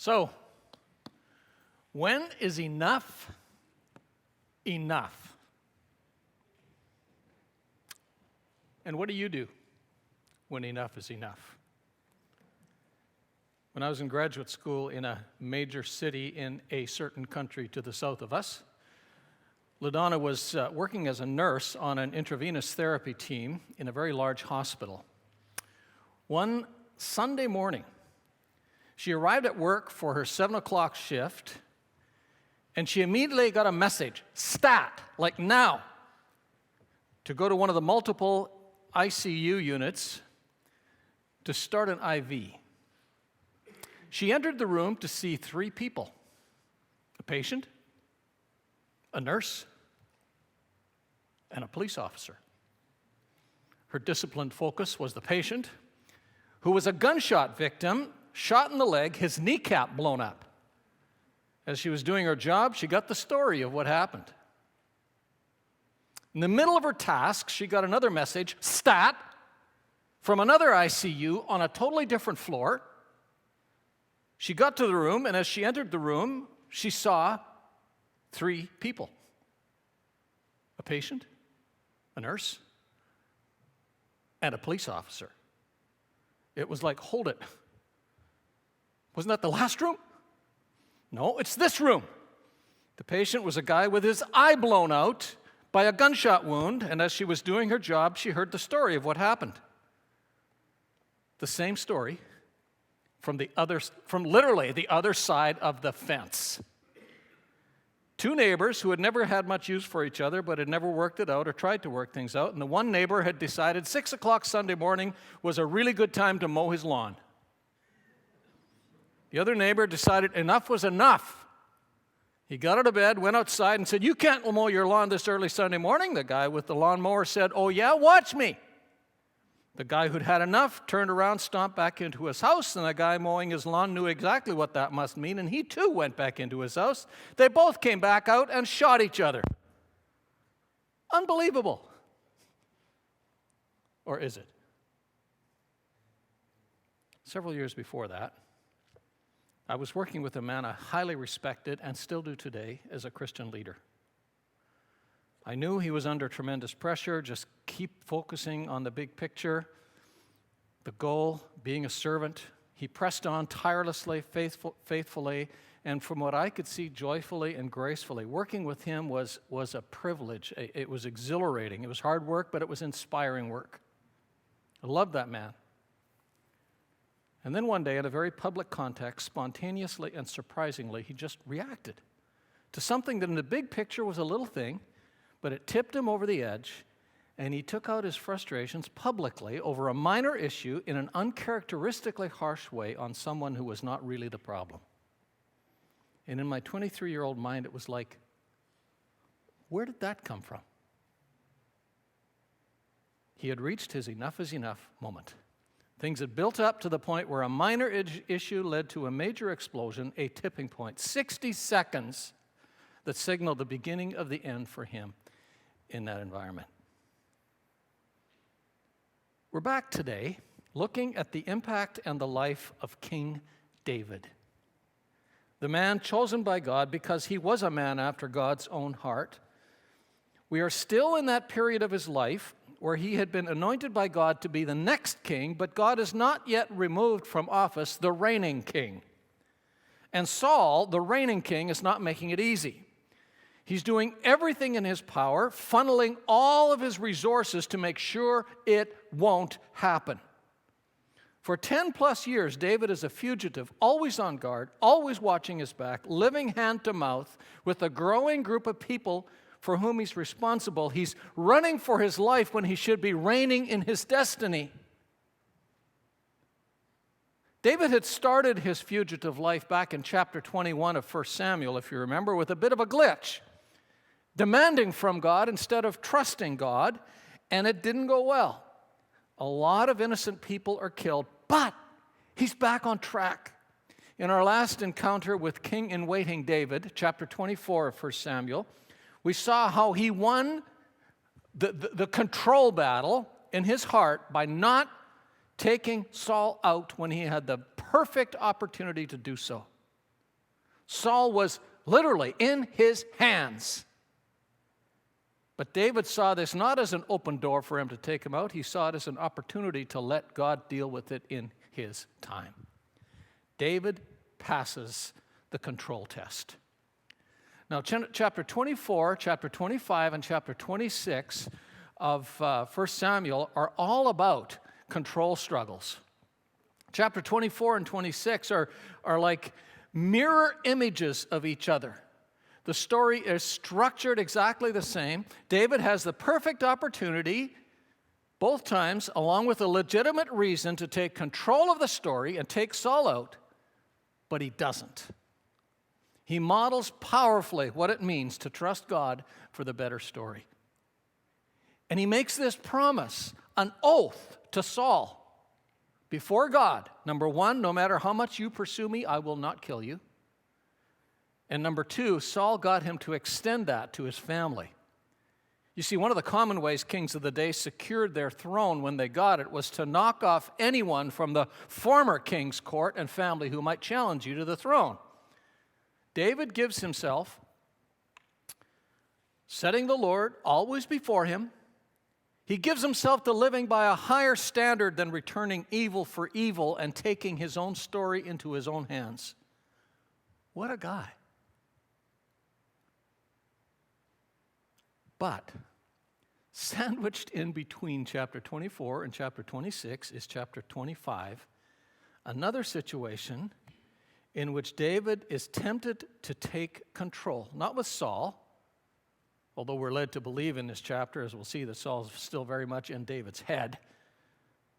So, when is enough enough? And what do you do when enough is enough? When I was in graduate school in a major city in a certain country to the south of us, LaDonna was working as a nurse on an intravenous therapy team in a very large hospital. One Sunday morning, she arrived at work for her 7 o'clock shift, and she immediately got a message, stat, like now, to go to one of the multiple ICU units to start an IV. She entered the room to see 3 people, a patient, a nurse, and a police officer. Her disciplined focus was the patient, who was a gunshot victim, shot in the leg, his kneecap blown up. As she was doing her job, she got the story of what happened. In the middle of her task, she got another message, stat, from another ICU on a totally different floor. She got to the room, and as she entered the room, she saw 3 people. A patient, a nurse, and a police officer. It was like, hold it. Wasn't that the last room? No, it's this room. The patient was a guy with his eye blown out by a gunshot wound, and as she was doing her job, she heard the story of what happened. The same story from literally the other side of the fence. 2 neighbors who had never had much use for each other, but had never worked it out or tried to work things out, and the one neighbor had decided 6 o'clock Sunday morning was a really good time to mow his lawn. The other neighbor decided enough was enough. He got out of bed, went outside, and said, "You can't mow your lawn this early Sunday morning." The guy with the lawnmower said, "Oh yeah, watch me." The guy who'd had enough turned around, stomped back into his house, and the guy mowing his lawn knew exactly what that must mean, and he too went back into his house. They both came back out and shot each other. Unbelievable. Or is it? Several years before that, I was working with a man I highly respected and still do today as a Christian leader. I knew he was under tremendous pressure, just keep focusing on the big picture, the goal, being a servant. He pressed on tirelessly, faithfully, and from what I could see, joyfully and gracefully. Working with him was a privilege. It was exhilarating. It was hard work, but it was inspiring work. I loved that man. And then one day, in a very public context, spontaneously and surprisingly, he just reacted to something that in the big picture was a little thing, but it tipped him over the edge, and he took out his frustrations publicly over a minor issue in an uncharacteristically harsh way on someone who was not really the problem. And in my 23-year-old mind, it was like, where did that come from? He had reached his enough is enough moment. Things had built up to the point where a minor issue led to a major explosion, a tipping point. 60 seconds that signaled the beginning of the end for him in that environment. We're back today looking at the impact and the life of King David, the man chosen by God because he was a man after God's own heart. We are still in that period of his life where he had been anointed by God to be the next king, but God has not yet removed from office the reigning king. And Saul, the reigning king, is not making it easy. He's doing everything in his power, funneling all of his resources to make sure it won't happen. For 10 plus years, David is a fugitive, always on guard, always watching his back, living hand to mouth with a growing group of people for whom he's responsible. He's running for his life when he should be reigning in his destiny. David had started his fugitive life back in chapter 21 of 1 Samuel, if you remember, with a bit of a glitch, demanding from God instead of trusting God, and it didn't go well. A lot of innocent people are killed, but he's back on track. In our last encounter with king-in-waiting David, chapter 24 of 1 Samuel, we saw how he won the control battle in his heart by not taking Saul out when he had the perfect opportunity to do so. Saul was literally in his hands. But David saw this not as an open door for him to take him out. He saw it as an opportunity to let God deal with it in his time. David passes the control test. Now, chapter 24, chapter 25, and chapter 26 of 1 Samuel are all about control struggles. Chapter 24 and 26 are like mirror images of each other. The story is structured exactly the same. David has the perfect opportunity, both times, along with a legitimate reason to take control of the story and take Saul out, but he doesn't. He models powerfully what it means to trust God for the better story. And he makes this promise, an oath to Saul before God. Number one, no matter how much you pursue me, I will not kill you. And number two, Saul got him to extend that to his family. You see, one of the common ways kings of the day secured their throne when they got it was to knock off anyone from the former king's court and family who might challenge you to the throne. David gives himself, setting the Lord always before him. He gives himself to living by a higher standard than returning evil for evil and taking his own story into his own hands. What a guy. But sandwiched in between chapter 24 and chapter 26 is chapter 25, another situation in which David is tempted to take control, not with Saul, although we're led to believe in this chapter, as we'll see, that Saul's still very much in David's head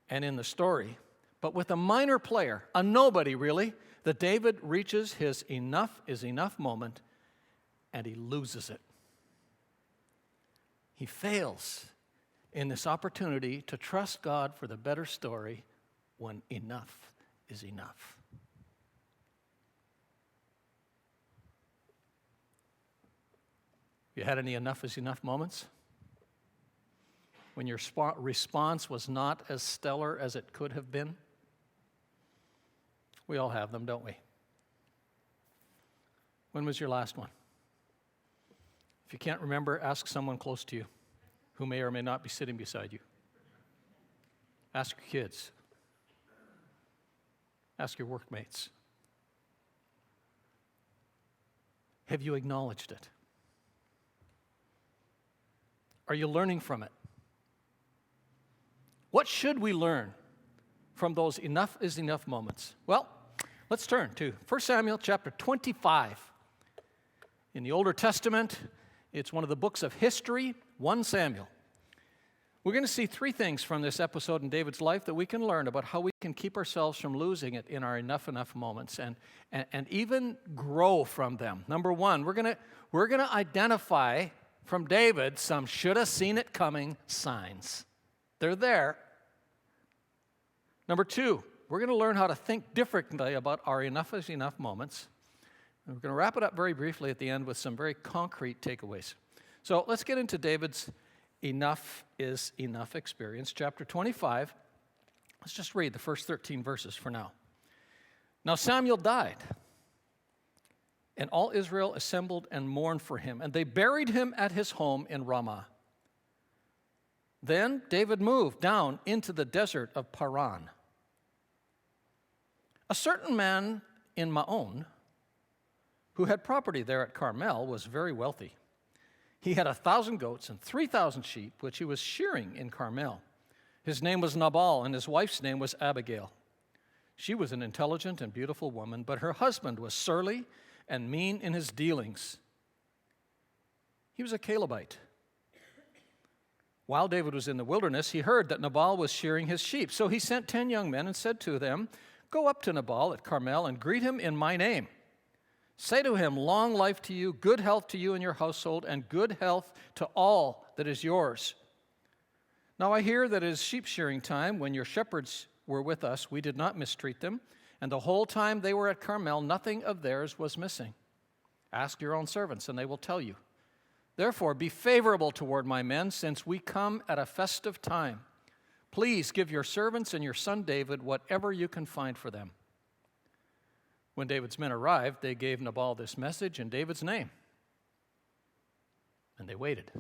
and in the story, but with a minor player, a nobody really, that David reaches his enough is enough moment and he loses it. He fails in this opportunity to trust God for the better story when enough is enough. You had any enough is enough moments? When your response was not as stellar as it could have been? We all have them, don't we? When was your last one? If you can't remember, ask someone close to you who may or may not be sitting beside you. Ask your kids. Ask your workmates. Have you acknowledged it? Are you learning from it? What should we learn from those enough is enough moments? Well, let's turn to 1 Samuel chapter 25. In the Older Testament, it's one of the books of history, 1 Samuel. We're going to see three things from this episode in David's life that we can learn about how we can keep ourselves from losing it in our enough moments and even grow from them. Number one, we're going to identify from David some should-have-seen-it-coming signs. They're there. Number two, we're going to learn how to think differently about our enough is enough moments. And we're going to wrap it up very briefly at the end with some very concrete takeaways. So let's get into David's enough is enough experience. Chapter 25. Let's just read the first 13 verses for now. Now Samuel died, and all Israel assembled and mourned for him, and they buried him at his home in Ramah. Then David moved down into the desert of Paran. A certain man in Maon, who had property there at Carmel, was very wealthy. He had 1,000 goats and 3,000 sheep, which he was shearing in Carmel. His name was Nabal, and his wife's name was Abigail. She was an intelligent and beautiful woman, but her husband was surly and mean in his dealings. He was a Calebite. While David was in the wilderness, he heard that Nabal was shearing his sheep. So he sent 10 young men and said to them, "Go up to Nabal at Carmel and greet him in my name. Say to him, 'Long life to you, good health to you and your household, and good health to all that is yours.' Now I hear that it is sheep shearing time. When your shepherds were with us, we did not mistreat them, and the whole time they were at Carmel, nothing of theirs was missing. Ask your own servants, and they will tell you. Therefore, be favorable toward my men, since we come at a festive time. Please give your servants and your son David whatever you can find for them." When David's men arrived, they gave Nabal this message in David's name. And they waited.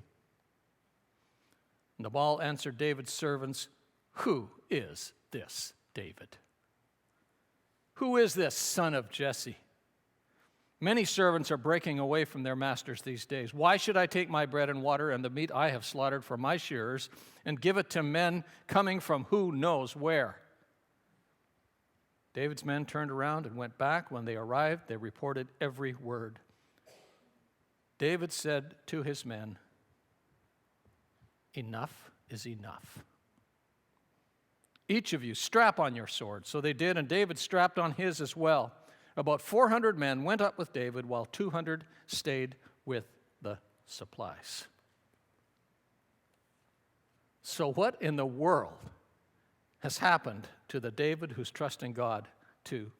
Nabal answered David's servants, "Who is this David? Who is this son of Jesse? Many servants are breaking away from their masters these days. Why should I take my bread and water and the meat I have slaughtered for my shearers and give it to men coming from who knows where?" David's men turned around and went back. When they arrived, they reported every word. David said to his men, "Enough is enough. Each of you strap on your sword." So they did, and David strapped on his as well. About 400 men went up with David, while 200 stayed with the supplies. So what in the world has happened to the David who's trusting God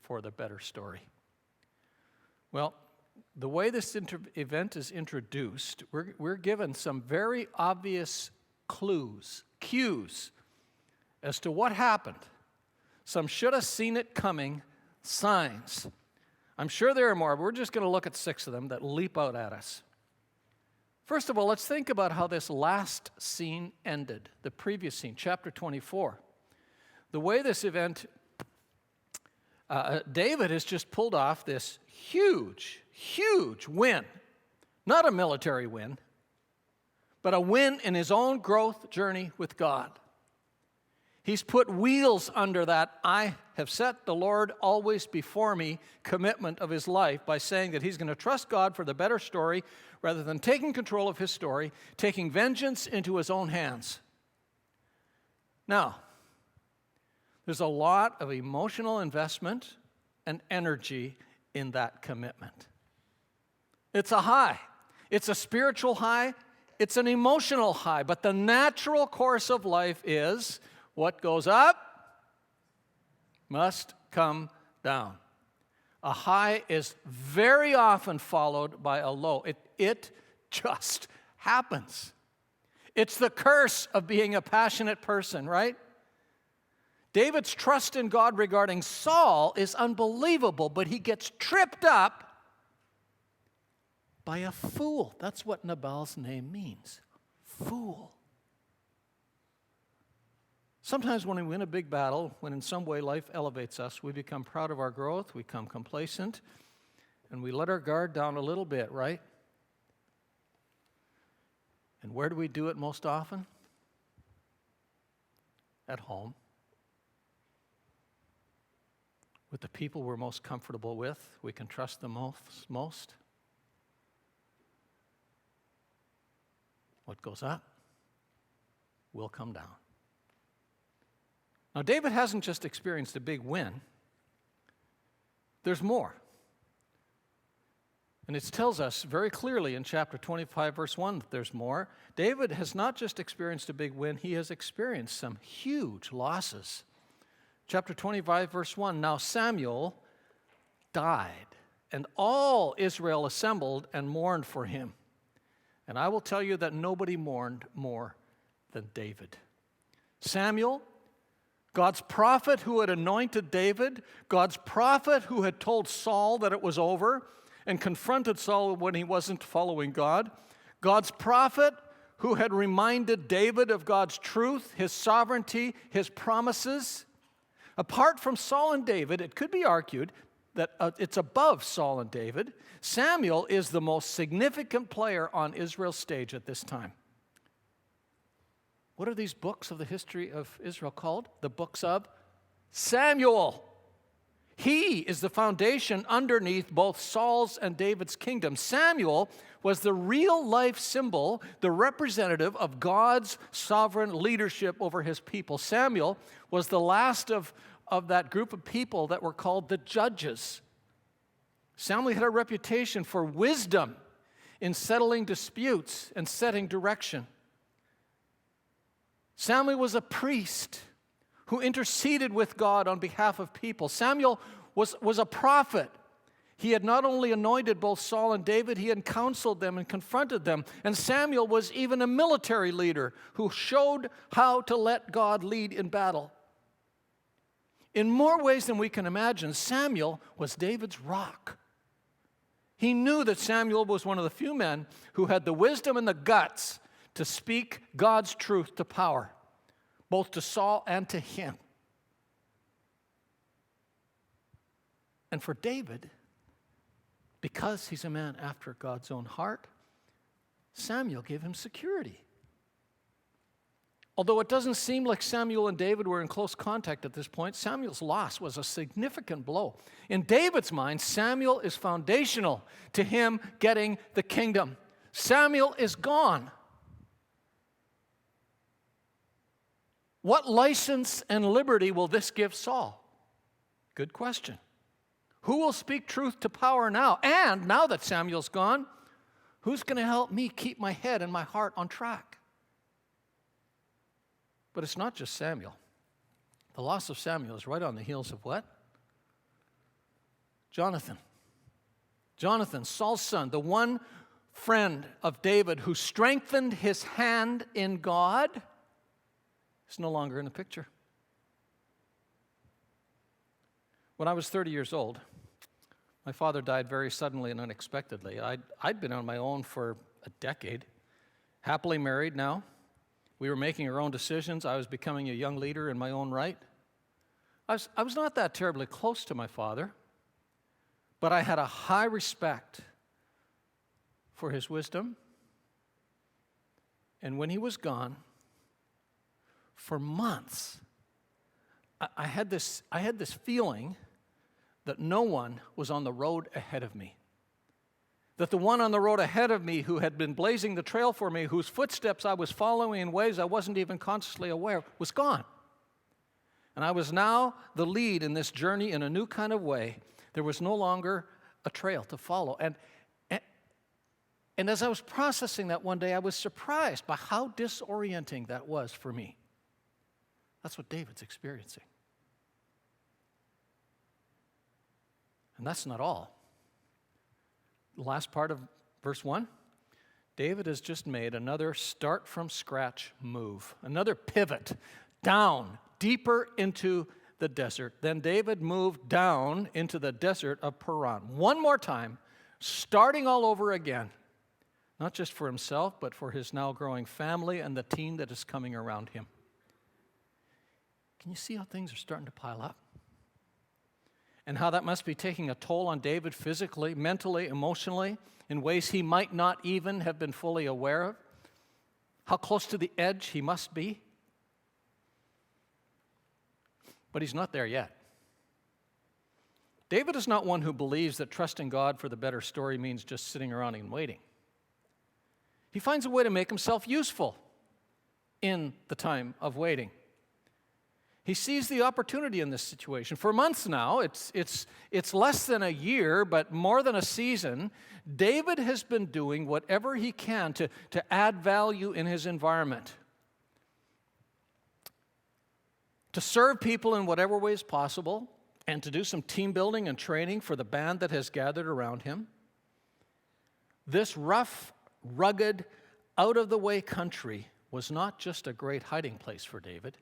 for the better story? Well, the way this event is introduced, we're given some very obvious cues as to what happened. Some should have seen it coming signs. I'm sure there are more, but we're just going to look at 6 of them that leap out at us. First of all, let's think about how this last scene ended, the previous scene, chapter 24. The way this event, David has just pulled off this huge win. Not a military win, but a win in his own growth journey with God. He's put wheels under that "I have set the Lord always before me" commitment of his life by saying that he's going to trust God for the better story rather than taking control of his story, taking vengeance into his own hands. Now, there's a lot of emotional investment and energy in that commitment. It's a high. It's a spiritual high. It's an emotional high. But the natural course of life is what goes up must come down. A high is very often followed by a low. It just happens. It's the curse of being a passionate person, right? David's trust in God regarding Saul is unbelievable, but he gets tripped up by a fool. That's what Nabal's name means. Fool. Sometimes when we win a big battle, when in some way life elevates us, we become proud of our growth, we become complacent, and we let our guard down a little bit, right? And where do we do it most often? At home. With the people we're most comfortable with, we can trust them most. What goes up will come down. Now, David hasn't just experienced a big win. There's more. And it tells us very clearly in chapter 25, verse 1, that there's more. David has not just experienced a big win, he has experienced some huge losses. Chapter 25, verse 1, "Now Samuel died, and all Israel assembled and mourned for him. And I will tell you that nobody mourned more than David." Samuel, God's prophet who had anointed David, God's prophet who had told Saul that it was over and confronted Saul when he wasn't following God, God's prophet who had reminded David of God's truth, his sovereignty, his promises. Apart from Saul and David, it could be argued that it's above Saul and David. Samuel is the most significant player on Israel's stage at this time. What are these books of the history of Israel called? The books of Samuel. He is the foundation underneath both Saul's and David's kingdom. Samuel was the real-life symbol, the representative of God's sovereign leadership over his people. Samuel was the last of that group of people that were called the judges. Samuel had a reputation for wisdom in settling disputes and setting direction. Samuel was a priest who interceded with God on behalf of people. Samuel was a prophet. He had not only anointed both Saul and David, he had counseled them and confronted them. And Samuel was even a military leader who showed how to let God lead in battle. In more ways than we can imagine, Samuel was David's rock. He knew that Samuel was one of the few men who had the wisdom and the guts to speak God's truth to power, both to Saul and to him. And for David, because he's a man after God's own heart, Samuel gave him security. Although it doesn't seem like Samuel and David were in close contact at this point, Samuel's loss was a significant blow. In David's mind, Samuel is foundational to him getting the kingdom. Samuel is gone. What license and liberty will this give Saul? Good question. Who will speak truth to power now? And now that Samuel's gone, who's going to help me keep my head and my heart on track? But it's not just Samuel. The loss of Samuel is right on the heels of what? Jonathan. Jonathan, Saul's son, the one friend of David who strengthened his hand in God, is no longer in the picture. When I was 30 years old, my father died very suddenly and unexpectedly. I'd been on my own for a decade, happily married now. We were making our own decisions. I was becoming a young leader in my own right. I was not that terribly close to my father, but I had a high respect for his wisdom. And when he was gone, for months, I had this feeling that no one was on the road ahead of me. That the one on the road ahead of me who had been blazing the trail for me, whose footsteps I was following in ways I wasn't even consciously aware, was gone. And I was now the lead in this journey in a new kind of way. There was no longer a trail to follow. And as I was processing that one day, I was surprised by how disorienting that was for me. That's what David's experiencing. And that's not all. The last part of verse 1, David has just made another start-from-scratch move, another pivot down, deeper into the desert. Then David moved down into the desert of Paran. One more time, starting all over again, not just for himself, but for his now growing family and the team that is coming around him. Can you see how things are starting to pile up? And how that must be taking a toll on David physically, mentally, emotionally, in ways he might not even have been fully aware of. How close to the edge he must be. But he's not there yet. David is not one who believes that trusting God for the better story means just sitting around and waiting. He finds a way to make himself useful in the time of waiting. He sees the opportunity in this situation. For months now, it's less than a year, but more than a season, David has been doing whatever he can to add value in his environment, to serve people in whatever ways possible, and to do some team building and training for the band that has gathered around him. This rough, rugged, out-of-the-way country was not just a great hiding place for David.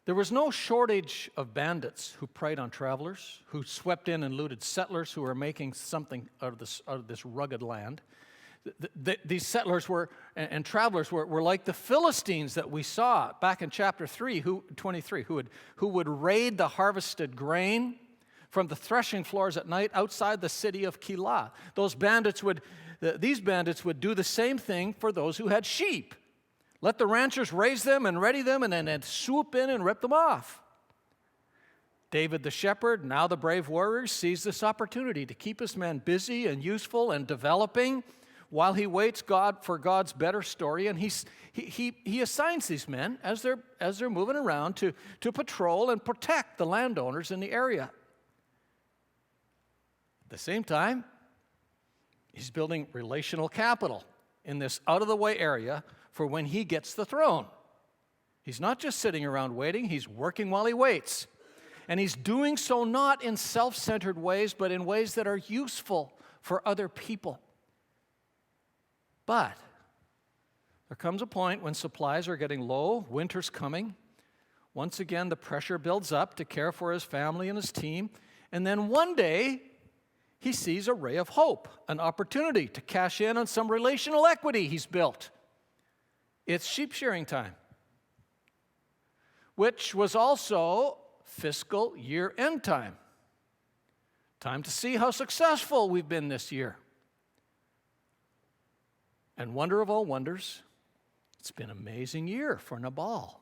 There was no shortage of bandits who preyed on travelers, who swept in and looted settlers who were making something out of this rugged land. These settlers and travelers were like the Philistines that we saw back in chapter 23, who would raid the harvested grain from the threshing floors at night outside the city of Keilah. These bandits would do the same thing for those who had sheep. Let the ranchers raise them and ready them and then swoop in and rip them off. David the shepherd, now the brave warrior, sees this opportunity to keep his men busy and useful and developing while he waits for God's better story. And he assigns these men, as they're moving around, to patrol and protect the landowners in the area. At the same time, he's building relational capital in this out-of-the-way area for when he gets the throne. He's not just sitting around waiting, he's working while he waits. And he's doing so not in self-centered ways, but in ways that are useful for other people. But there comes a point when supplies are getting low, winter's coming, Once again, the pressure builds up to care for his family and his team. And then one day, he sees a ray of hope, an opportunity to cash in on some relational equity he's built. It's sheep shearing time, which was also fiscal year-end time. Time to see how successful we've been this year. And wonder of all wonders, it's been an amazing year for Nabal.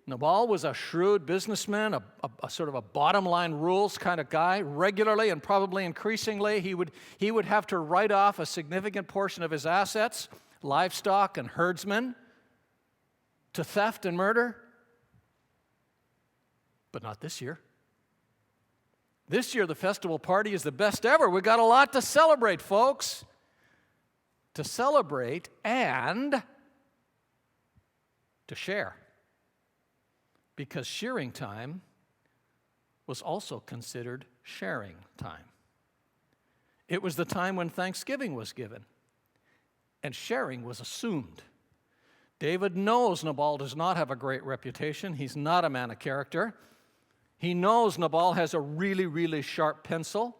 Nabal was a shrewd businessman, a sort of a bottom-line rules kind of guy. Regularly and probably increasingly, he would have to write off a significant portion of his assets, livestock and herdsmen, to theft and murder. But not this year. This year, the festival party is the best ever. We've got a lot to celebrate, folks. To celebrate and to share. Because shearing time was also considered sharing time. It was the time when Thanksgiving was given, and sharing was assumed. David knows Nabal does not have a great reputation. He's not a man of character. He knows Nabal has a really, really sharp pencil.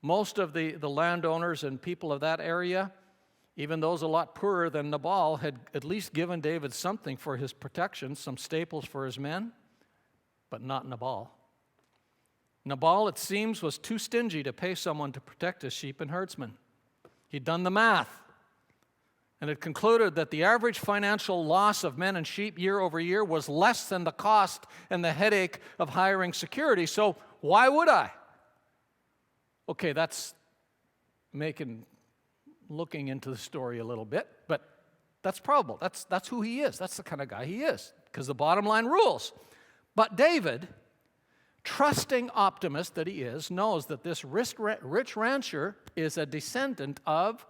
Most of the landowners and people of that area, even those a lot poorer than Nabal, had at least given David something for his protection, some staples for his men, but not Nabal. Nabal, it seems, was too stingy to pay someone to protect his sheep and herdsmen. He'd done the math, and it concluded that the average financial loss of men and sheep year over year was less than the cost and the headache of hiring security, so why would I? Okay, that's looking into the story a little bit, but that's probable. That's who he is. That's the kind of guy he is, because the bottom line rules. But David, trusting optimist that he is, knows that this rich rancher is a descendant of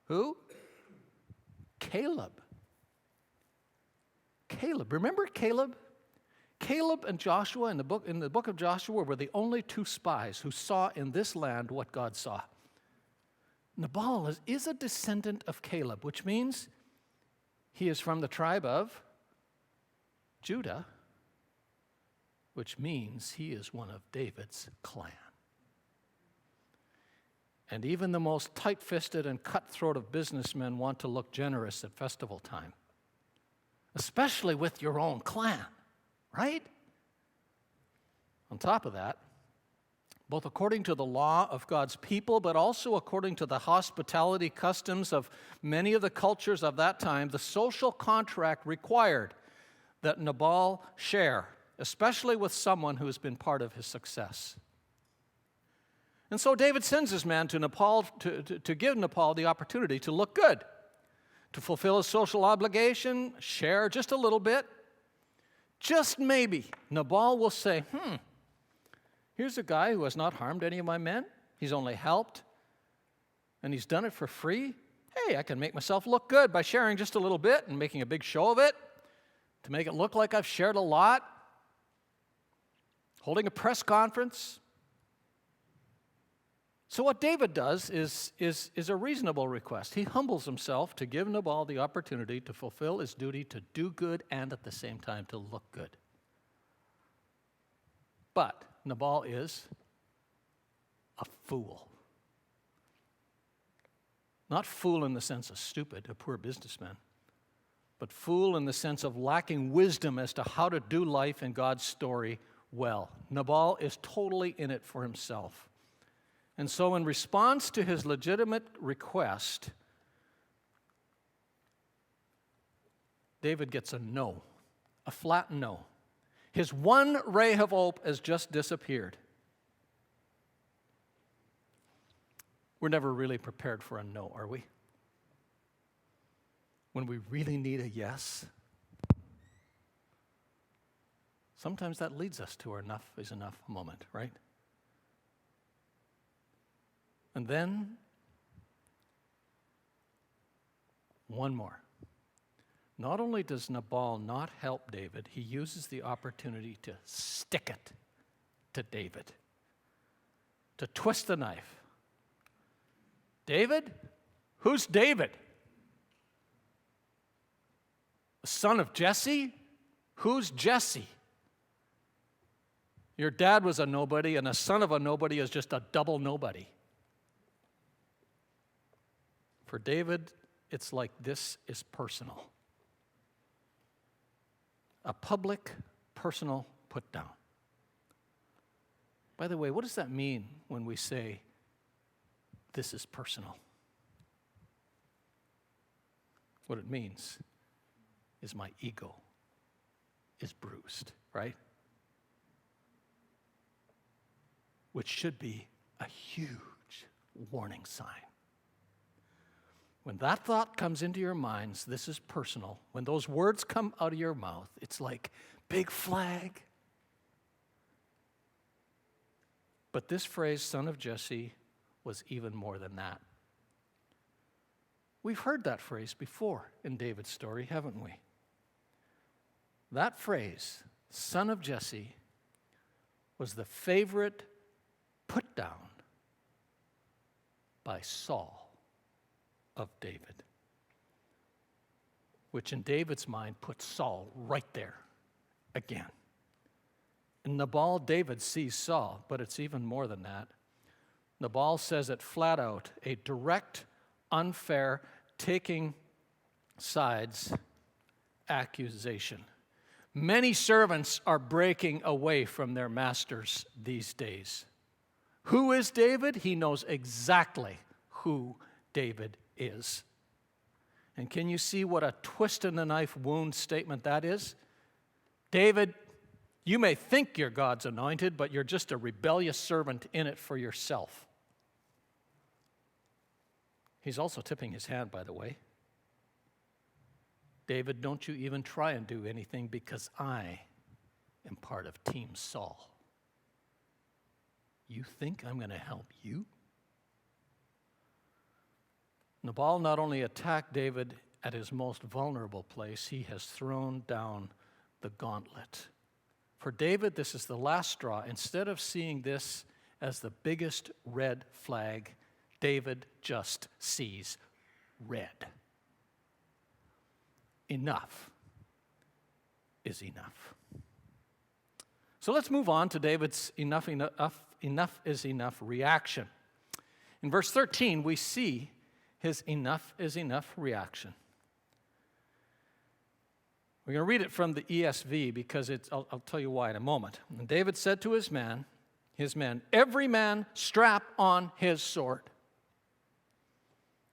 who? Caleb. Caleb. Remember Caleb? Caleb and Joshua in the book of Joshua were the only two spies who saw in this land what God saw. Nabal is a descendant of Caleb, which means he is from the tribe of Judah, which means he is one of David's clan. And even the most tight-fisted and cutthroat of businessmen want to look generous at festival time, especially with your own clan, right? On top of that, both according to the law of God's people, but also according to the hospitality customs of many of the cultures of that time, the social contract required that Nabal share, especially with someone who has been part of his success. And so David sends his man to Nabal to give Nabal the opportunity to look good, to fulfill his social obligation, share just a little bit. Just maybe Nabal will say, here's a guy who has not harmed any of my men. He's only helped, and he's done it for free. Hey, I can make myself look good by sharing just a little bit and making a big show of it to make it look like I've shared a lot, holding a press conference. So what David does is a reasonable request. He humbles himself to give Nabal the opportunity to fulfill his duty to do good and at the same time to look good. But Nabal is a fool. Not fool in the sense of stupid, a poor businessman, but fool in the sense of lacking wisdom as to how to do life in God's story well. Nabal is totally in it for himself. And so in response to his legitimate request, David gets a no, a flat no. His one ray of hope has just disappeared. We're never really prepared for a no, are we? When we really need a yes, sometimes that leads us to our enough is enough moment, right? And then, one more. Not only does Nabal not help David, he uses the opportunity to stick it to David, to twist the knife. David? Who's David? The son of Jesse? Who's Jesse? Your dad was a nobody, and a son of a nobody is just a double nobody. For David, it's like this is personal. A public, personal put down. By the way, what does that mean when we say this is personal? What it means is my ego is bruised, right? Which should be a huge warning sign. When that thought comes into your minds, this is personal. When those words come out of your mouth, it's like big flag. But this phrase, son of Jesse, was even more than that. We've heard that phrase before in David's story, haven't we? That phrase, son of Jesse, was the favorite put down by Saul of David, which in David's mind puts Saul right there again. In Nabal, David sees Saul, but it's even more than that. Nabal says it flat out, a direct, unfair, taking sides accusation. Many servants are breaking away from their masters these days. Who is David? He knows exactly who David is. And can you see what a twist in the knife wound statement that is? David, you may think you're God's anointed, but you're just a rebellious servant in it for yourself. He's also tipping his hand, by the way. David, don't you even try and do anything because I am part of Team Saul. You think I'm going to help you? Nabal not only attacked David at his most vulnerable place, he has thrown down the gauntlet. For David, this is the last straw. Instead of seeing this as the biggest red flag, David just sees red. Enough is enough. So let's move on to David's enough is enough reaction. In verse 13, we see his enough is enough reaction. We're going to read it from the ESV because I'll tell you why in a moment. And David said to his men, every man strap on his sword.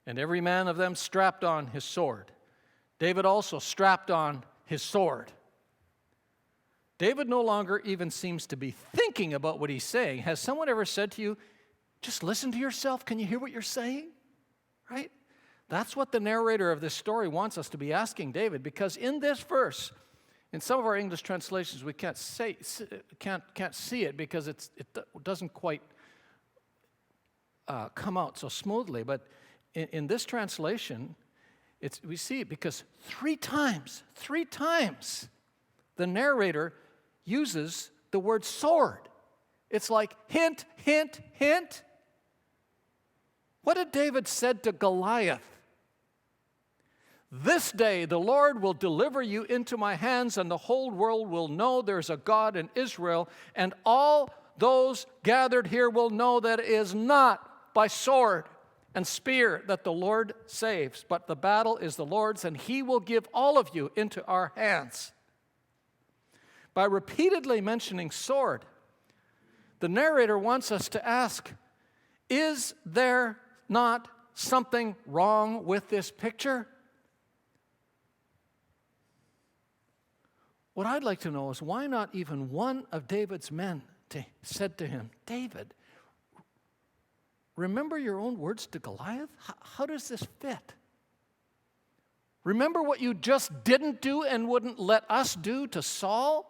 And every man of them strapped on his sword. David also strapped on his sword. David no longer even seems to be thinking about what he's saying. Has someone ever said to you, just listen to yourself? Can you hear what you're saying? Right? That's what the narrator of this story wants us to be asking David, because in this verse, in some of our English translations, we can't see it because it doesn't quite come out so smoothly. But in this translation, we see it because three times, the narrator uses the word sword. It's like hint, hint, hint. What had David said to Goliath? This day the Lord will deliver you into my hands, and the whole world will know there's a God in Israel, and all those gathered here will know that it is not by sword and spear that the Lord saves, but the battle is the Lord's, and he will give all of you into our hands. By repeatedly mentioning sword, the narrator wants us to ask, is there not something wrong with this picture? What I'd like to know is why not even one of David's men said to him, David, remember your own words to Goliath? How does this fit? Remember what you just didn't do and wouldn't let us do to Saul?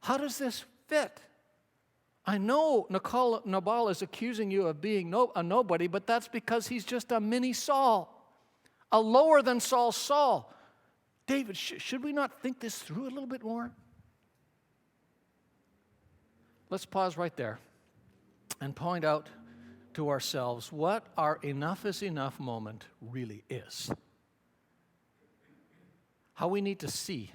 How does this fit? I know Nabal is accusing you of being a nobody, but that's because he's just a mini Saul, a lower than Saul's Saul. David, should we not think this through a little bit more? Let's pause right there and point out to ourselves what our enough is enough moment really is. how we need to see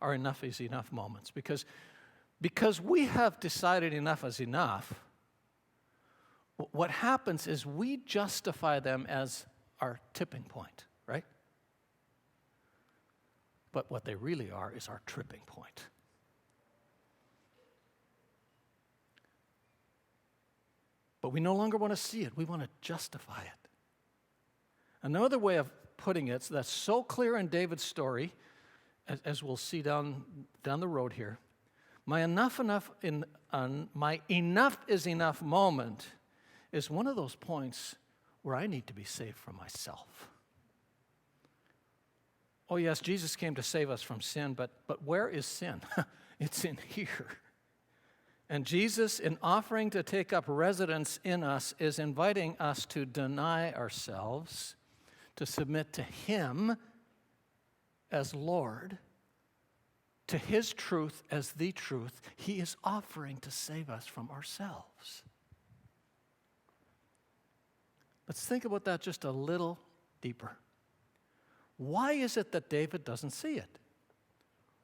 our enough is enough moments. Because we have decided enough is enough, what happens is we justify them as our tipping point, right? But what they really are is our tripping point. But we no longer want to see it. We want to justify it. Another way of putting it that's so clear in David's story, as we'll see down the road here, my enough is enough moment is one of those points where I need to be saved from myself. Oh yes, Jesus came to save us from sin, but where is sin? It's in here. And Jesus, in offering to take up residence in us, is inviting us to deny ourselves, to submit to Him as Lord, to His truth as the truth. He is offering to save us from ourselves. Let's think about that just a little deeper. Why is it that David doesn't see it?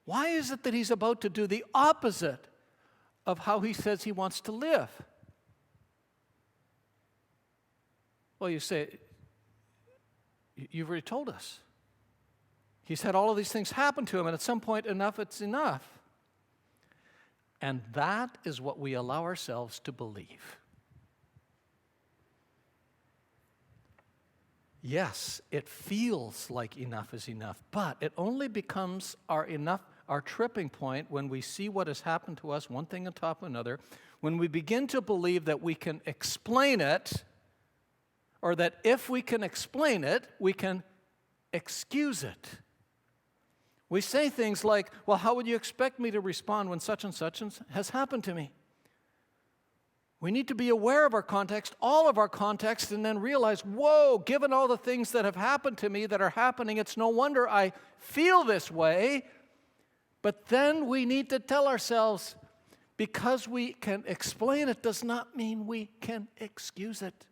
Why is it that he's about to do the opposite of how he says he wants to live? Well, you say, you've already told us. He's had all of these things happen to him, and at some point, enough, it's enough. And that is what we allow ourselves to believe. Yes, it feels like enough is enough, but it only becomes our tripping point when we see what has happened to us, one thing on top of another, when we begin to believe that we can explain it, or that if we can explain it, we can excuse it. We say things like, well, how would you expect me to respond when such and such has happened to me? We need to be aware of our context, all of our context, and then realize, whoa, given all the things that have happened to me that are happening, it's no wonder I feel this way. But then we need to tell ourselves, because we can explain it does not mean we can excuse it.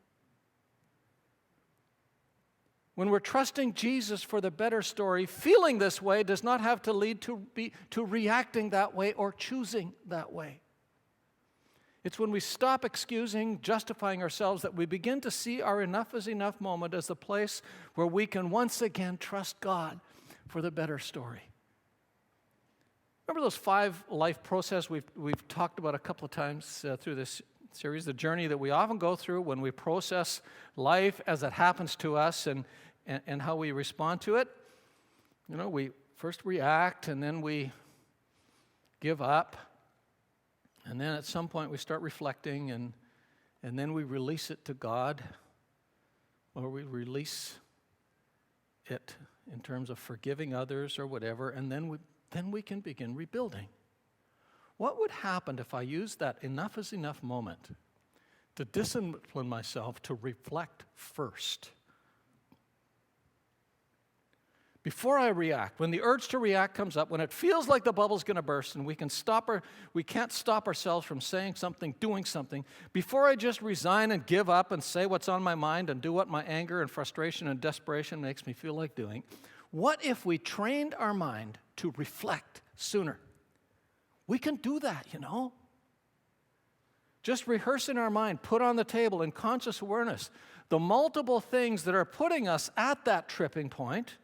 When we're trusting Jesus for the better story, feeling this way does not have to lead to reacting that way or choosing that way. It's when we stop excusing, justifying ourselves, that we begin to see our enough is enough moment as the place where we can once again trust God for the better story. Remember those 5 life processes we've talked about a couple of times through this series, the journey that we often go through when we process life as it happens to us and how we respond to it? You know, we first react, and then we give up. And then at some point we start reflecting, and then we release it to God, or we release it in terms of forgiving others or whatever, and then we can begin rebuilding. What would happen if I used that enough is enough moment to discipline myself to reflect first? Before I react, when the urge to react comes up, when it feels like the bubble's going to burst and we can't stop ourselves from saying something, doing something, before I just resign and give up and say what's on my mind and do what my anger and frustration and desperation makes me feel like doing, what if we trained our mind to reflect sooner? We can do that, you know. Just rehearse in our mind, put on the table in conscious awareness the multiple things that are putting us at that tripping point.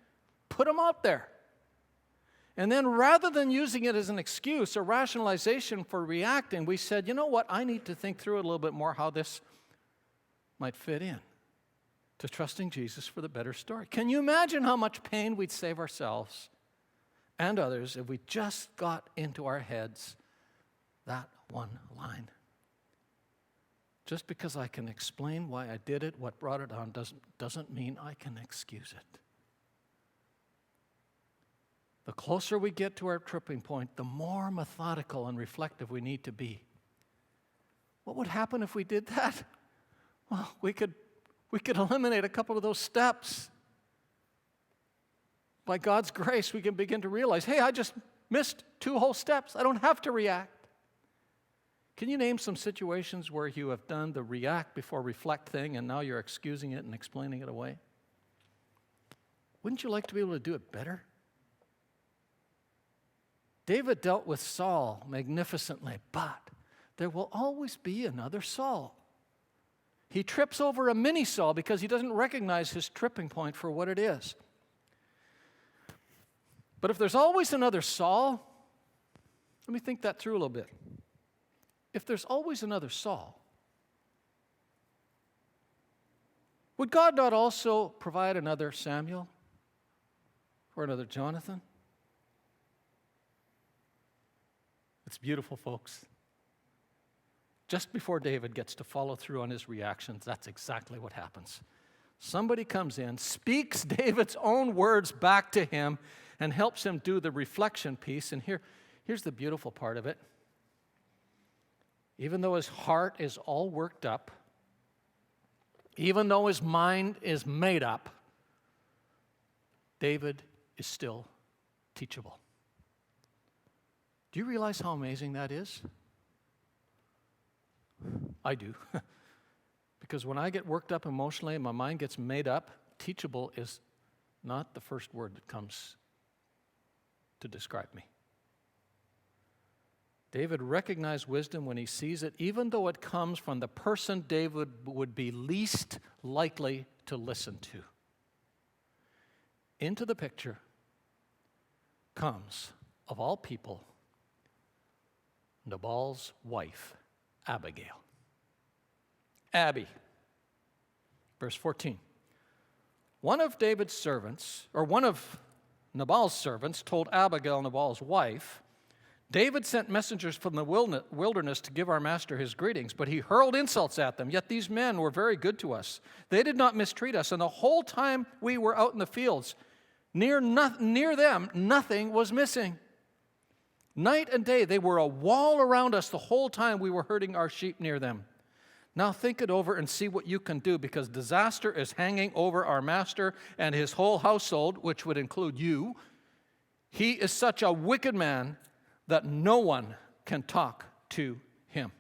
Put them out there. And then rather than using it as an excuse or rationalization for reacting, we said, you know what, I need to think through it a little bit more how this might fit in to trusting Jesus for the better story. Can you imagine how much pain we'd save ourselves and others if we just got into our heads that one line? Just because I can explain why I did it, what brought it on, doesn't mean I can excuse it. The closer we get to our tripping point, the more methodical and reflective we need to be. What would happen if we did that? Well, we could eliminate a couple of those steps. By God's grace, we can begin to realize, hey, I just missed 2 whole steps. I don't have to react. Can you name some situations where you have done the react before reflect thing and now you're excusing it and explaining it away? Wouldn't you like to be able to do it better? David dealt with Saul magnificently, but there will always be another Saul. He trips over a mini Saul because he doesn't recognize his tripping point for what it is. But if there's always another Saul, let me think that through a little bit. If there's always another Saul, would God not also provide another Samuel or another Jonathan? It's beautiful, folks. Just before David gets to follow through on his reactions, that's exactly what happens. Somebody comes in, speaks David's own words back to him, and helps him do the reflection piece. And here's the beautiful part of it. Even though his heart is all worked up, even though his mind is made up, David is still teachable. Do you realize how amazing that is? I do. Because when I get worked up emotionally and my mind gets made up, teachable is not the first word that comes to describe me. David recognized wisdom when he sees it, even though it comes from the person David would be least likely to listen to. Into the picture comes, of all people, Nabal's wife, Abigail. Abby. Verse 14. One of David's servants, or one of Nabal's servants, told Abigail, Nabal's wife, David sent messengers from the wilderness to give our master his greetings, but he hurled insults at them. Yet these men were very good to us. They did not mistreat us, and the whole time we were out in the fields, near them, nothing was missing. Night and day, they were a wall around us the whole time we were herding our sheep near them. Now think it over and see what you can do, because disaster is hanging over our master and his whole household, which would include you. He is such a wicked man that no one can talk to him.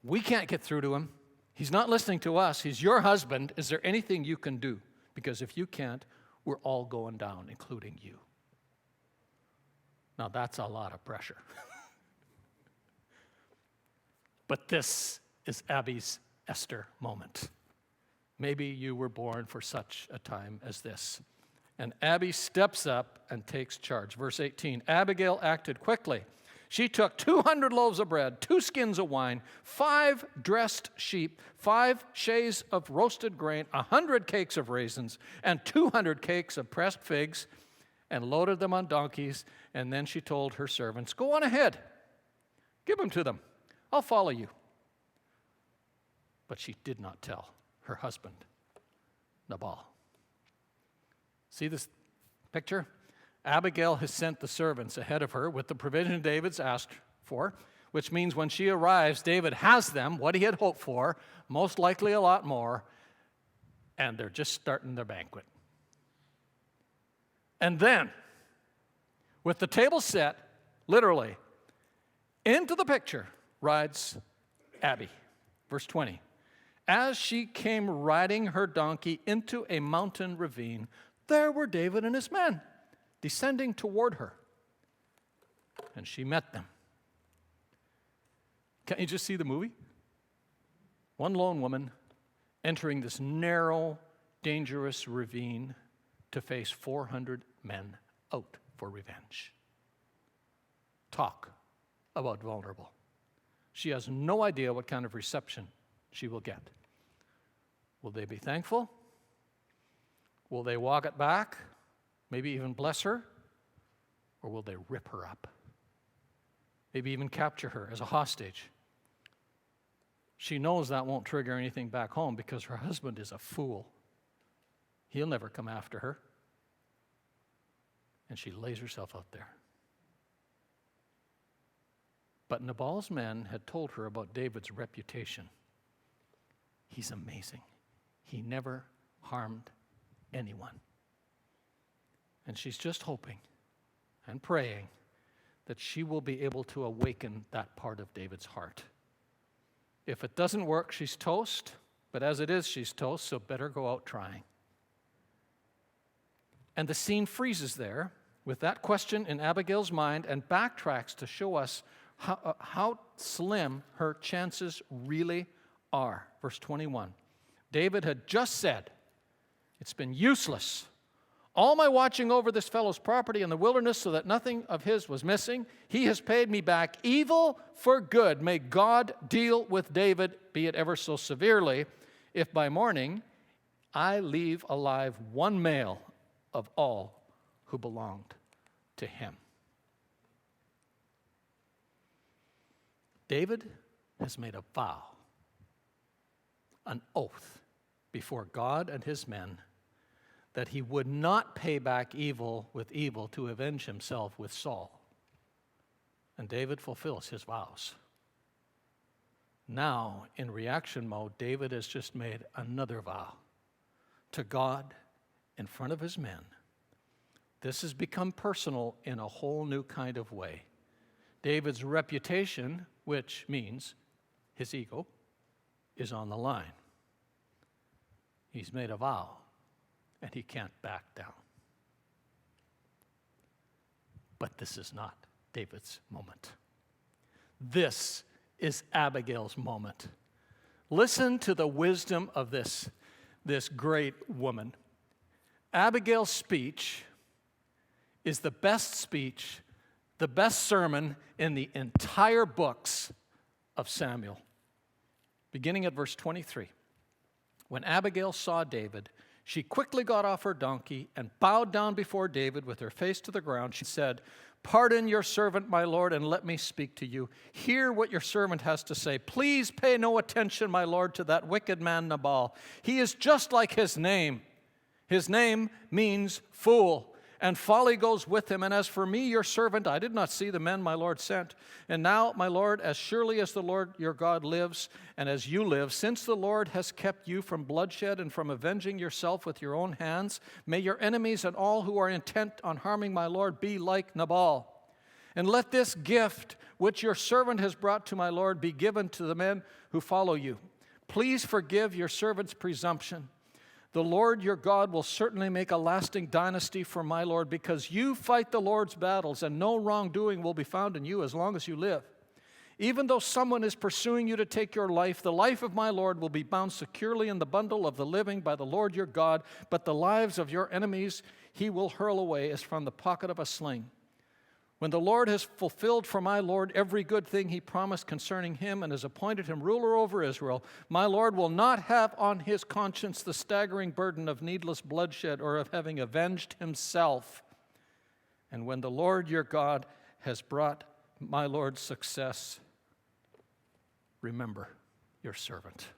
We can't get through to him. He's not listening to us. He's your husband. Is there anything you can do? Because if you can't, we're all going down, including you. Now that's a lot of pressure. But this is Abby's Esther moment. Maybe you were born for such a time as this. And Abby steps up and takes charge. Verse 18, Abigail acted quickly. She took 200 loaves of bread, 2 skins of wine, 5 dressed sheep, 5 shays of roasted grain, 100 cakes of raisins, and 200 cakes of pressed figs, and loaded them on donkeys. And then she told her servants, go on ahead. Give them to them. I'll follow you. But she did not tell her husband, Nabal. See this picture? Abigail has sent the servants ahead of her with the provision David's asked for, which means when she arrives, David has them, what he had hoped for, most likely a lot more, and they're just starting their banquet. And then, with the table set, literally, into the picture rides Abby. Verse 20. As she came riding her donkey into a mountain ravine, there were David and his men descending toward her. And she met them. Can't you just see the movie? One lone woman entering this narrow, dangerous ravine to face 400 men out for revenge. Talk about vulnerable. She has no idea what kind of reception she will get. Will they be thankful? Will they walk it back? Maybe even bless her? Or will they rip her up? Maybe even capture her as a hostage? She knows that won't trigger anything back home because her husband is a fool. He'll never come after her. And she lays herself out there. But Nabal's men had told her about David's reputation. He's amazing. He never harmed anyone. And she's just hoping and praying that she will be able to awaken that part of David's heart. If it doesn't work, she's toast. But as it is, she's toast, so better go out trying. And the scene freezes there with that question in Abigail's mind and backtracks to show us how slim her chances really are. Verse 21. David had just said, "It's been useless. All my watching over this fellow's property in the wilderness so that nothing of his was missing. He has paid me back evil for good. May God deal with David, be it ever so severely, if by morning I leave alive one male of all who belonged to him." David has made a vow, an oath before God and his men, that he would not pay back evil with evil to avenge himself with Saul. And David fulfills his vows. Now, in reaction mode, David has just made another vow to God in front of his men. This has become personal in a whole new kind of way. David's reputation, which means his ego, is on the line. He's made a vow, and he can't back down. But this is not David's moment. This is Abigail's moment. Listen to the wisdom of this great woman. Abigail's speech is the best speech, the best sermon in the entire books of Samuel. Beginning at verse 23. When Abigail saw David, she quickly got off her donkey and bowed down before David with her face to the ground. She said, "Pardon your servant, my lord, and let me speak to you. Hear what your servant has to say. Please pay no attention, my lord, to that wicked man Nabal. He is just like his name. His name means fool, and folly goes with him. And as for me, your servant, I did not see the men my lord sent. And now, my lord, as surely as the Lord your God lives, and as you live, since the Lord has kept you from bloodshed and from avenging yourself with your own hands, may your enemies and all who are intent on harming my lord be like Nabal. And let this gift which your servant has brought to my lord be given to the men who follow you. Please forgive your servant's presumption. The Lord your God will certainly make a lasting dynasty for my Lord, because you fight the Lord's battles, and no wrongdoing will be found in you as long as you live. Even though someone is pursuing you to take your life, the life of my Lord will be bound securely in the bundle of the living by the Lord your God, but the lives of your enemies he will hurl away as from the pocket of a sling. When the Lord has fulfilled for my Lord every good thing he promised concerning him and has appointed him ruler over Israel, my Lord will not have on his conscience the staggering burden of needless bloodshed or of having avenged himself. And when the Lord your God has brought my Lord success, remember your servant."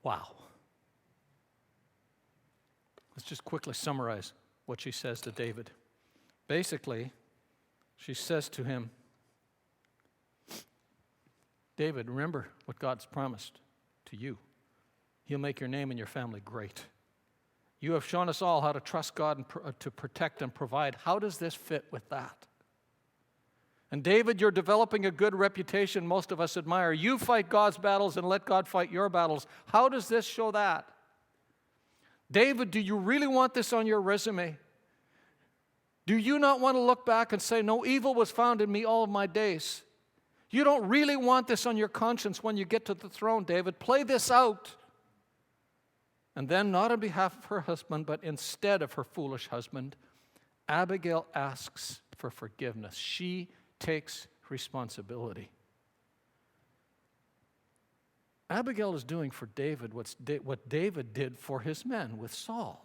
Wow. Let's just quickly summarize what she says to David. Basically, she says to him, David, remember what God's promised to you. He'll make your name and your family great. You have shown us all how to trust God and to protect and provide. How does this fit with that? And David, you're developing a good reputation most of us admire. You fight God's battles and let God fight your battles. How does this show that? David, do you really want this on your resume? Do you not want to look back and say, no evil was found in me all of my days? You don't really want this on your conscience when you get to the throne, David. Play this out. And then, not on behalf of her husband, but instead of her foolish husband, Abigail asks for forgiveness. She takes responsibility. Abigail is doing for David what David did for his men with Saul.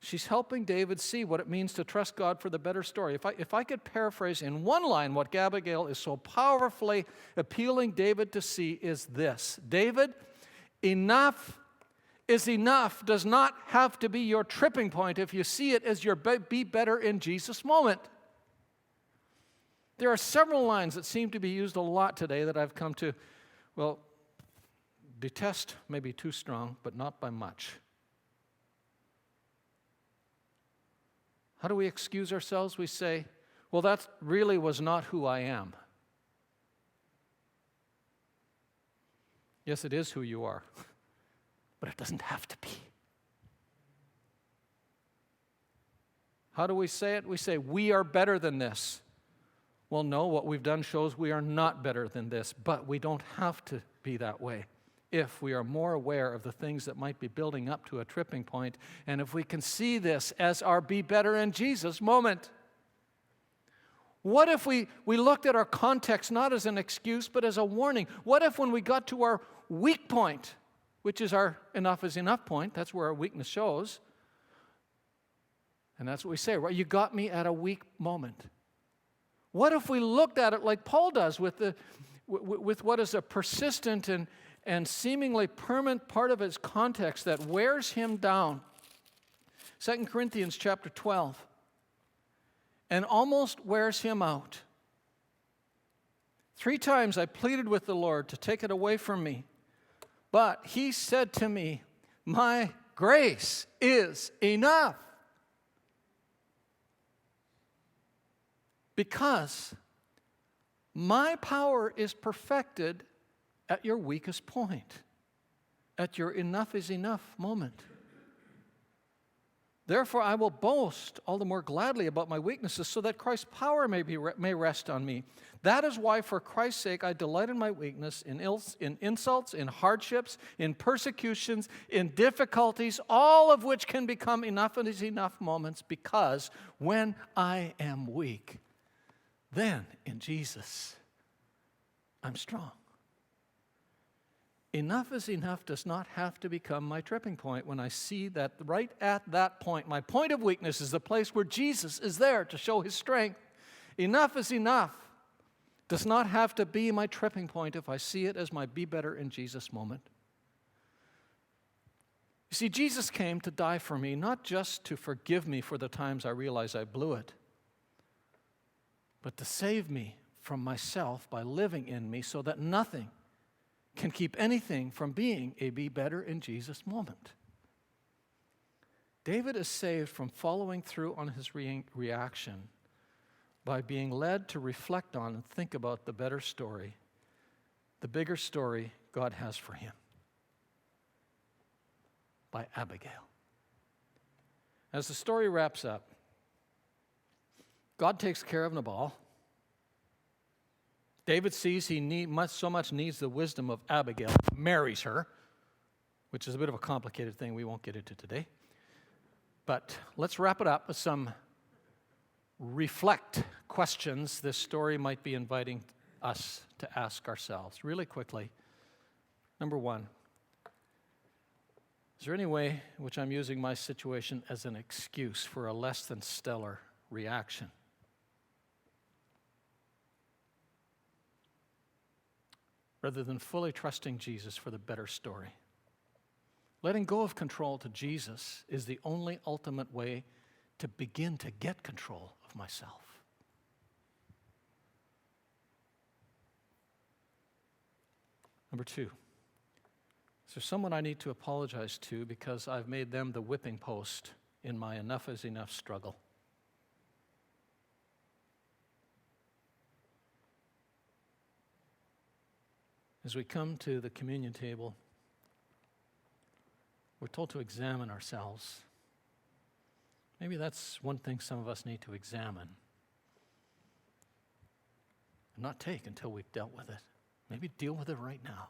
She's helping David see what it means to trust God for the better story. If I could paraphrase in one line what Abigail is so powerfully appealing David to see is this. David, enough is enough does not have to be your tripping point if you see it as your be better in Jesus moment. There are several lines that seem to be used a lot today that I've come to, well, detest may be too strong, but not by much. How do we excuse ourselves? We say, well, that really was not who I am. Yes, it is who you are, but it doesn't have to be. How do we say it? We say, we are better than this. Well, no, what we've done shows we are not better than this, but we don't have to be that way if we are more aware of the things that might be building up to a tripping point, and if we can see this as our be better in Jesus moment. What if we looked at our context not as an excuse, but as a warning? What if when we got to our weak point, which is our enough is enough point, that's where our weakness shows, and that's what we say, right? You got me at a weak moment. What if we looked at it like Paul does with what is a persistent and seemingly permanent part of his context that wears him down? 2 Corinthians chapter 12. And almost wears him out. 3 times I pleaded with the Lord to take it away from me. But he said to me, my grace is enough. Because my power is perfected at your weakest point, at your enough is enough moment. Therefore, I will boast all the more gladly about my weaknesses, so that Christ's power may rest on me. That is why, for Christ's sake, I delight in my weakness, in insults, in hardships, in persecutions, in difficulties, all of which can become enough and is enough moments, because when I am weak, then in Jesus, I'm strong. Enough is enough does not have to become my tripping point when I see that right at that point, my point of weakness is the place where Jesus is there to show his strength. Enough is enough does not have to be my tripping point if I see it as my be better in Jesus moment. You see, Jesus came to die for me, not just to forgive me for the times I realize I blew it, but to save me from myself by living in me so that nothing can keep anything from being a be better in Jesus moment. David is saved from following through on his reaction by being led to reflect on and think about the better story, the bigger story God has for him, by Abigail. As the story wraps up, God takes care of Nabal. David sees he so much needs the wisdom of Abigail, marries her, which is a bit of a complicated thing we won't get into today. But let's wrap it up with some reflect questions this story might be inviting us to ask ourselves really quickly. Number 1, is there any way in which I'm using my situation as an excuse for a less than stellar reaction? Rather than fully trusting Jesus for the better story. Letting go of control to Jesus is the only ultimate way to begin to get control of myself. Number 2, is there someone I need to apologize to because I've made them the whipping post in my enough is enough struggle? As we come to the communion table, we're told to examine ourselves. Maybe that's one thing some of us need to examine and not take until we've dealt with it. Maybe deal with it right now.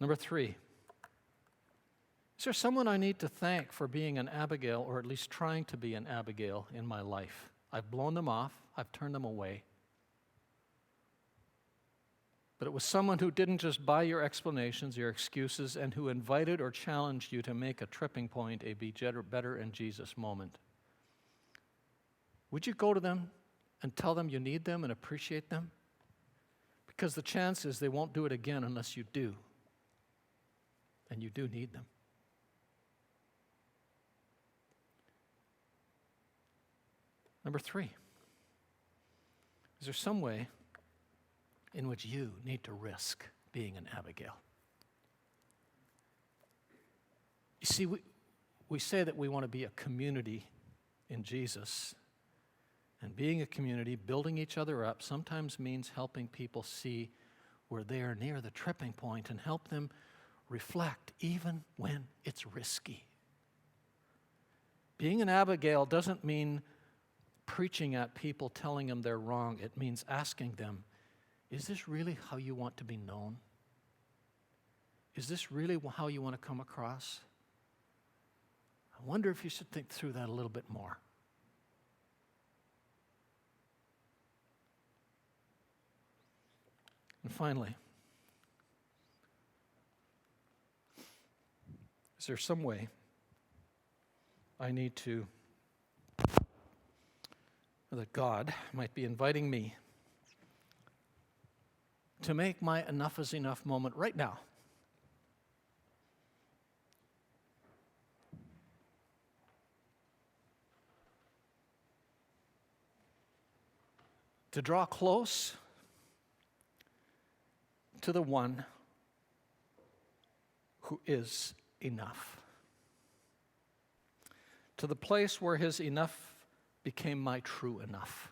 Number 3, is there someone I need to thank for being an Abigail, or at least trying to be an Abigail in my life? I've blown them off. I've turned them away. But it was someone who didn't just buy your explanations, your excuses, and who invited or challenged you to make a tripping point, a be better in Jesus moment. Would you go to them and tell them you need them and appreciate them? Because the chance is they won't do it again unless you do. And you do need them. Number 3, is there some way in which you need to risk being an Abigail? You see, we say that we want to be a community in Jesus. And being a community, building each other up, sometimes means helping people see where they are near the tripping point and help them reflect even when it's risky. Being an Abigail doesn't mean preaching at people, telling them they're wrong. It means asking them, is this really how you want to be known? Is this really how you want to come across? I wonder if you should think through that a little bit more. And finally, is there some way I need to, or that God might be inviting me to make my enough is enough moment right now? To draw close to the one who is enough. To the place where his enough became my true enough.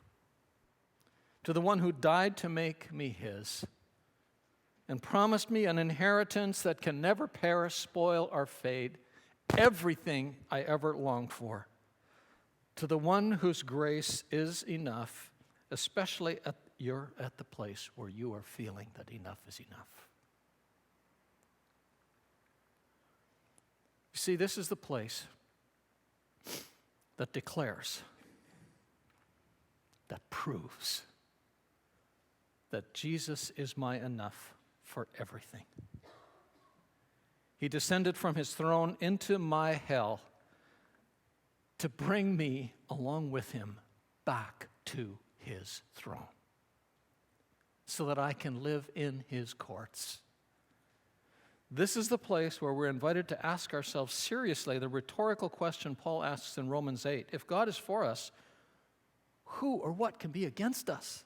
To the one who died to make me his and promised me an inheritance that can never perish, spoil, or fade, everything I ever longed for. To the one whose grace is enough, especially you're at the place where you are feeling that enough is enough. You see, this is the place that declares, that proves that Jesus is my enough for everything. He descended from his throne into my hell to bring me along with him back to his throne so that I can live in his courts. This is the place where we're invited to ask ourselves seriously the rhetorical question Paul asks in Romans 8. If God is for us, who or what can be against us?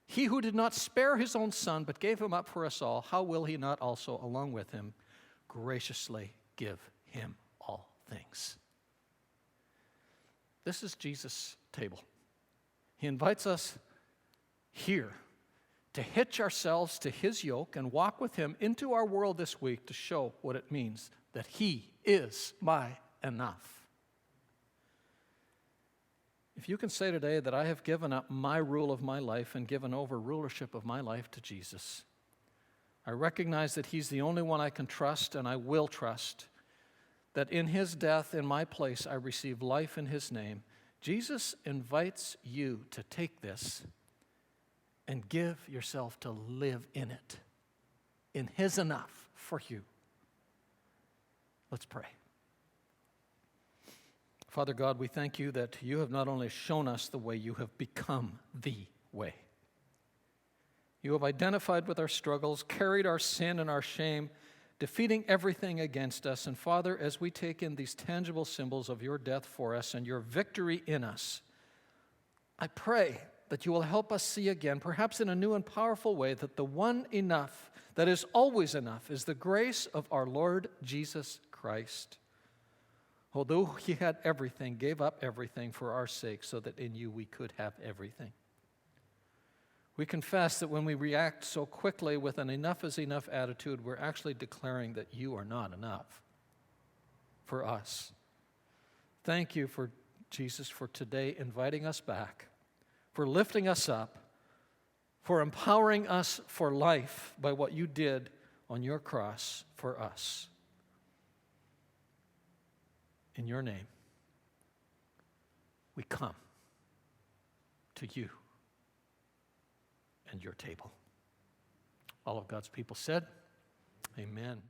He who did not spare his own son but gave him up for us all, how will he not also, along with him, graciously give him all things? This is Jesus' table. He invites us here to hitch ourselves to his yoke and walk with him into our world this week to show what it means that he is my enough. If you can say today that I have given up my rule of my life and given over rulership of my life to Jesus, I recognize that he's the only one I can trust and I will trust, that in his death in my place I receive life in his name. Jesus invites you to take this and give yourself to live in it, in his enough for you. Let's pray. Father God, we thank you that you have not only shown us the way, you have become the way. You have identified with our struggles, carried our sin and our shame, defeating everything against us. And Father, as we take in these tangible symbols of your death for us and your victory in us, I pray that you will help us see again, perhaps in a new and powerful way, that the one enough, that is always enough, is the grace of our Lord Jesus Christ. Although he had everything, gave up everything for our sake so that in you we could have everything. We confess that when we react so quickly with an enough is enough attitude, we're actually declaring that you are not enough for us. Thank you for Jesus for today inviting us back, for lifting us up, for empowering us for life by what you did on your cross for us. In your name, we come to you and your table. All of God's people said, amen.